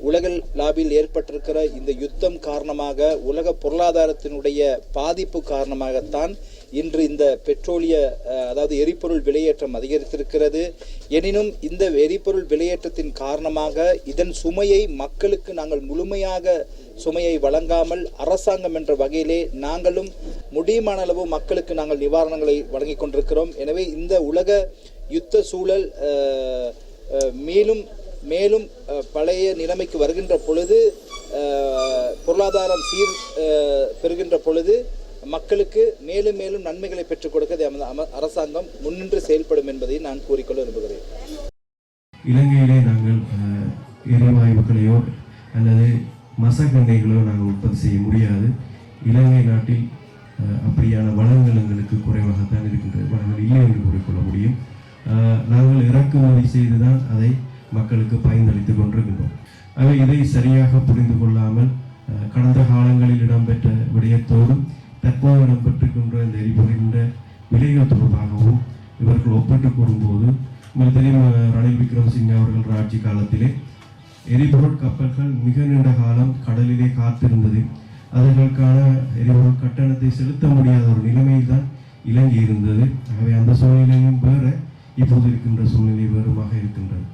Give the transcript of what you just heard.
உலகளாவில் ஏற்பட்டிருக்கிற இந்த யுத்தம் காரணமாக உலக பொருளாதாரத்தினுடைய பாதிப்பு காரணமாகத்தான் இன்று இந்த பெட்ரோலிய அதாவது எரிபொருள் விலையேற்றம் அதிகரித்திருக்கிறது. எனினும் இந்த எரிபொருள் விலையேற்றத்தின் காரணமாக இதன் சுமையை மக்களுக்கு நாங்கள் முழுமையாக சுமையை வழங்காமல் அரசாங்கம் என்ற வகையிலே நாங்களும் முடியுமான அளவு மக்களுக்கு நாங்கள் நிவாரணங்களை வழங்கி கொண்டிருக்கிறோம். எனவே இந்த உலக யுத்த சூழல் மேலும் பழைய நிலைமைக்கு வருகின்ற பொழுது பொருளாதாரம் பெறுகின்ற பொழுது மக்களுக்கு மேலும் மேலும் நன்மைகளை பெற்றுக் கொடுக்க அரசாங்கம் முன்னின்று செயல்படும் என்பதை நான் கூறிக்கொள்ள விரும்புகிறேன். இலங்கையிலே நாங்கள் எரிவாயுக்களையோ அல்லது மசக்கெண்ணெய்களோ நாங்கள் உற்பத்தி செய்ய முடியாது. இலங்கை நாட்டில் அப்படியான வளங்கள் எங்களுக்கு குறைவாகத்தான் இருக்கின்றது. வளங்கள் இல்லை என்று கூறிக்கொள்ள முடியும். நாங்கள் இறக்குமதி செய்துதான் அதை மக்களுக்கு பயனளித்துக் கொண்டிருக்கின்றோம். ஆக இதை சரியாக புரிந்து கொள்ளாமல் கடந்த காலங்களில் இடம்பெற்ற விடயத்தோடும் தற்போது இடம்பெற்றிருக்கின்ற இந்த எரிபொருளின் விலைகள் தொடர்பாகவும் இவர்கள் ஒப்பிட்டு கூறும்போது உங்களுக்கு தெரியும், ரணில் விக்ரமசிங்கே அவர்கள் ஆட்சி காலத்திலே எரிபொருள் கப்பல்கள் மிக நீண்ட காலம் கடலிலே காத்திருந்தது. அவர்களுக்கான எரிபொருள் கட்டணத்தை செலுத்த முடியாத ஒரு நிலைமையில் தான் இலங்கை இருந்தது. ஆகவே அந்த சூழ்நிலையும் வேறு, இப்போது இருக்கின்ற சூழ்நிலை வேறுமாக இருக்கின்றது.